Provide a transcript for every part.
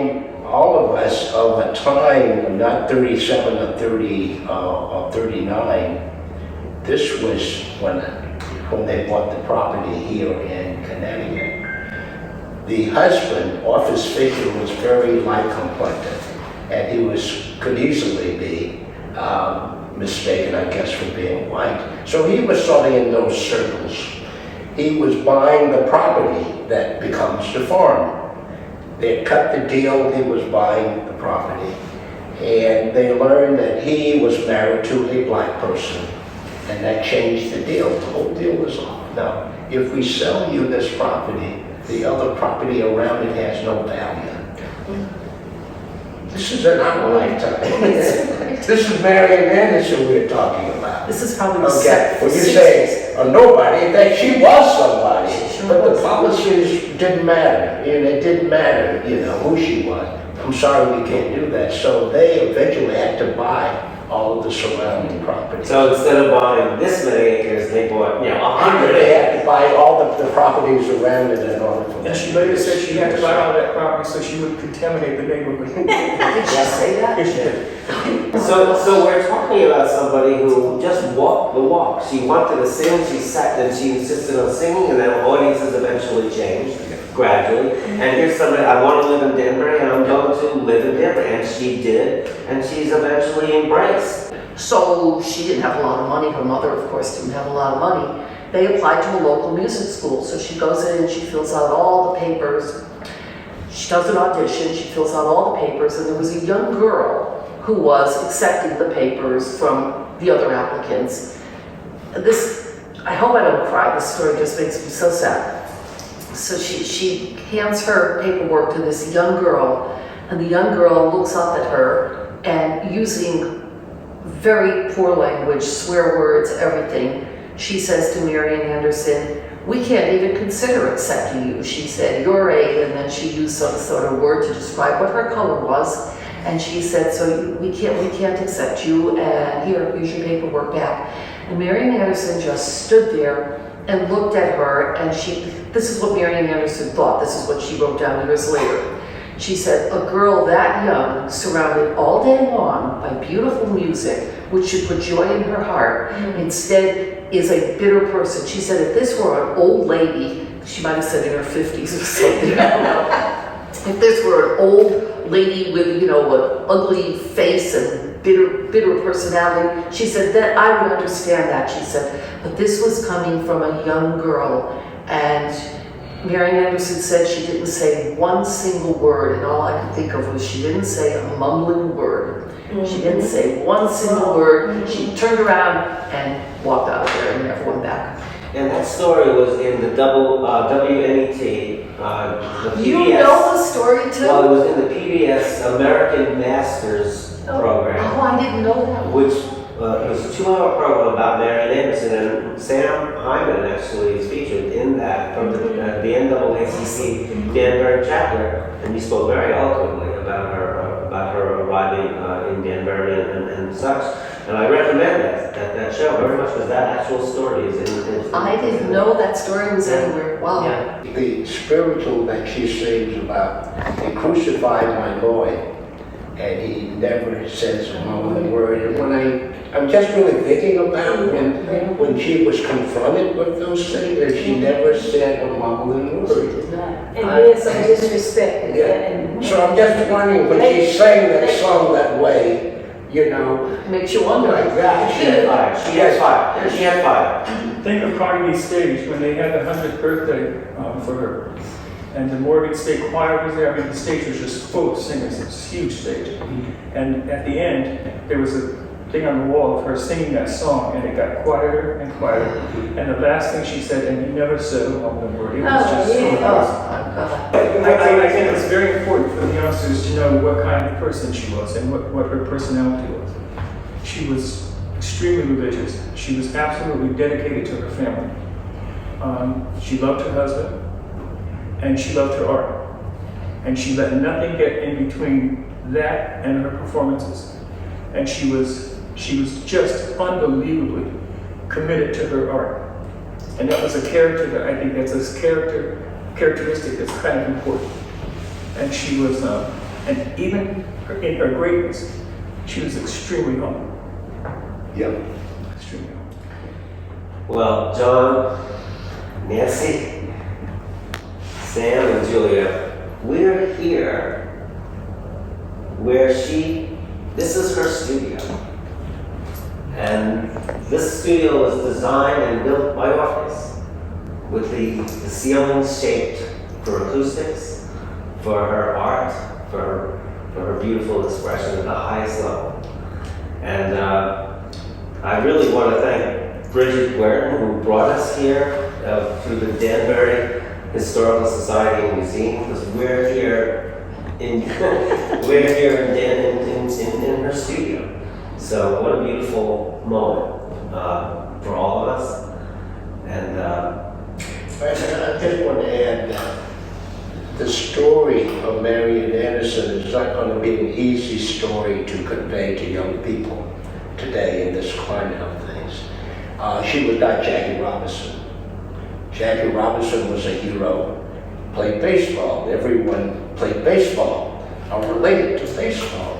remind all of us of a time, not 37 or 30 or 39. This was when they bought the property here in Connecticut. The husband, off his figure, was very light complected, and he could easily be mistaken, I guess, for being white. So he was sort of in those circles. He was buying the property that becomes the farm. They had cut the deal, he was buying the property. And they learned that he was married to a black person. And that changed the deal. The whole deal was off. Now, if we sell you this property, the other property around it has no value. This is in our lifetime. This is Marian Anderson we're talking about. This is probably the okay. When you say nobody, that she was somebody, but the policies didn't matter, and it didn't matter, who she was. I'm sorry, we can't do that. So they eventually had to buy all of the surrounding property. So instead of buying this many acres, they bought, 100. They had to buy all the properties around it in order for that. And she later said she had to buy all that property so she would contaminate the neighborhood. Did she say that? Yes, she did. So we're talking about somebody who just walked the walk. She wanted to sing, she sat and she insisted on singing, and then audiences eventually changed gradually. And here's somebody, I want to live in Danbury, and I'm going to live in Danbury. And she did, and she's eventually embraced. So she didn't have a lot of money. Her mother, of course, didn't have a lot of money. They applied to a local music school. So she goes in and she fills out all the papers. She does an audition, she fills out all the papers, and there was a young girl who was accepting the papers from the other applicants. I hope I don't cry, this story just makes me so sad. So she hands her paperwork to this young girl, and the young girl looks up at her and using very poor language, swear words, everything, she says to Marian Anderson, "We can't even consider accepting you." She said, "You're a," and then she used some sort of word to describe what her color was. And she said, "So we can't accept you, and here's your paperwork back." And Marian Anderson just stood there and looked at her, and this is what Marian Anderson thought, this is what she wrote down years later. She said, "A girl that young, surrounded all day long by beautiful music, which should put joy in her heart, instead is a bitter person." She said, "If this were an old lady," she might have said in her 50s or something, I don't know. "If this were an old lady with, an ugly face and bitter personality," she said, "that I would understand that." She said, "But this was coming from a young girl." And Marian Anderson said she didn't say one single word, and all I could think of was she didn't say a mumbling word. She didn't say one single word. She turned around and walked out of there and never went back. And that story was in the WNET, the PBS. You know the story too? Well, it was in the PBS American Masters program. Oh, I didn't know that. Which was a 2-hour program about Marian Anderson, and Sam Hyman actually is featured in that from the NAACP Danbury chapter, and he spoke very eloquently about her arriving in Danbury and such. And I recommend that show very much because that actual story is in I didn't know that story was anywhere. Wow. Yeah. The spiritual that she sings about, they crucified my Lord, and he never says a mumbling word. And when I'm just really thinking about when she was confronted with those things, and she never said a mumbling word. And there's some disrespect. Yeah. So I'm just wondering, when she sang that song that way, Makes you wonder. my gosh. She had fire. She had fire. Think of Carnegie Stage when they had the 100th birthday for her. And the Morgan State Choir was there. I mean, the stage was just full of singers. It was a huge stage. And at the end, there was a thing on the wall of her singing that song, and it got quieter and quieter. And the last thing she said, and you never said a mumbling word. It was just so amazing. I think it's very important for the youngsters to know what kind of person she was and what her personality was. She was extremely religious. She was absolutely dedicated to her family. She loved her husband, and she loved her art. And she let nothing get in between that and her performances. And she was just unbelievably committed to her art. And that was a character that I think that's a characteristic that's kind of important. And she was And even in her greatness, she was extremely humble. Yep. Extremely humble. Well, John, Nancy, Sam, and Julia, we're here where this is her studio. And this studio was designed and built by Orpheus with the ceilings shaped for acoustics, for her art, for her beautiful expression at the highest level. And I really want to thank Bridget Guertin, who brought us here through the Danbury Historical Society and Museum, because we're here in her studio. So what a beautiful moment for all of us. And I just want to add that the story of Marian Anderson is not going to be an easy story to convey to young people today in this climate of things. She was not Jackie Robinson. Jackie Robinson was a hero, played baseball. Everyone played baseball or related to baseball.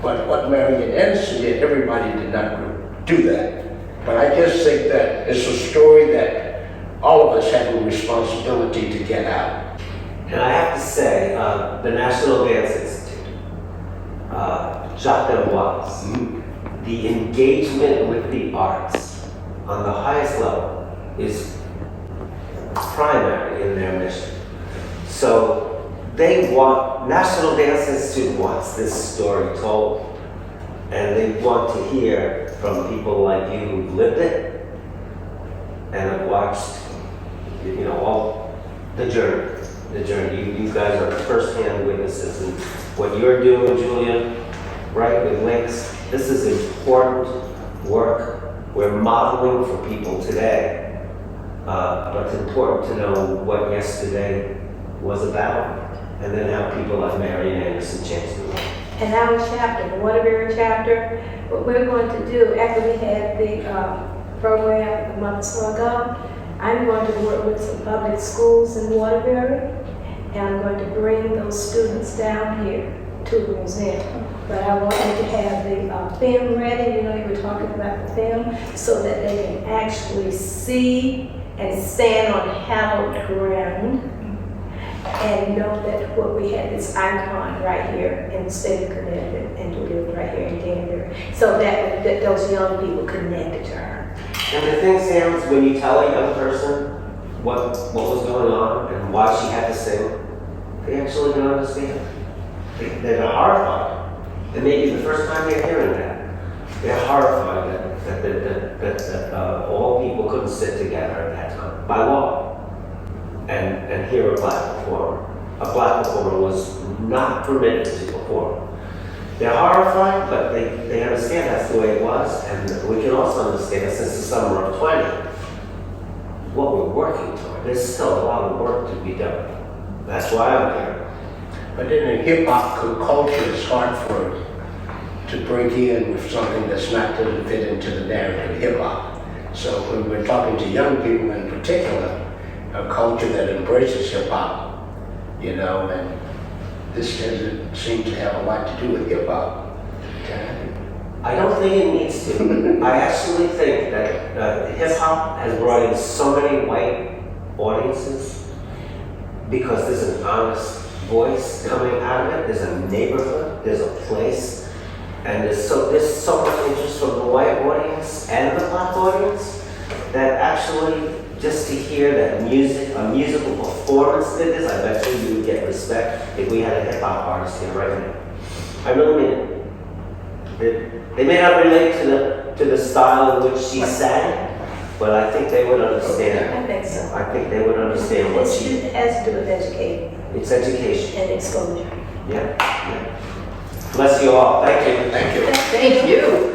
But what Marian Anderson did, everybody did not do that. But I just think that it's a story that all of us have a responsibility to get out. And I have to say, the National Dance Institute, Jacques Deloise, the engagement with the arts on the highest level is primary in their mission. So National Dance Institute wants this story told, and they want to hear from people like you who've lived it and have watched, all the journey. You guys are first-hand witnesses, and what you're doing, Julia, right, with links, this is important work. We're modeling for people today, but it's important to know what yesterday was about, and then how people like Marian Anderson changed the world. And our chapter, the Waterbury chapter, what we're going to do after we had the program a month or so ago, I'm going to work with some public schools in Waterbury, and I'm going to bring those students down here to the museum. But I want you to have the film ready, you were talking about the film, so that they can actually see and stand on hallowed ground and know that what we had this icon right here in the state of Connecticut and to live right here in Danbury, so that those young people connected to her. And the thing, Sam, is when you tell a young person what was going on and why she had to sing, they actually don't understand. They're horrified. It may be the first time they're hearing that. They're horrified that all people couldn't sit together at that time, by law, and hear a black performer. A black performer was not permitted to perform. They're horrified, but they understand that's the way it was, and we can also understand since the summer of 20, what we're working toward. There's still a lot of work to be done. That's why I'm here. But in a hip-hop culture, it's hard for it to break in with something that's not going to fit into the narrative of hip-hop. So when we're talking to young people in particular, a culture that embraces hip-hop, and this doesn't seem to have a lot to do with hip-hop. Okay? I don't think it needs to. I actually think that hip-hop has brought in so many white audiences because there's an honest voice coming out of it. There's a neighborhood, there's a place, and there's so much interest from the white audience and the black audience that actually just to hear that a musical performance did this, I bet you would get respect if we had a hip-hop artist here right now. I really mean it. They may not relate to the style in which she sang, but I think they would understand. I think so. I think they would understand what she... It has to do with educating It's education. and exposure. Yeah. Bless you all. Thank you. Thank you. Thank you.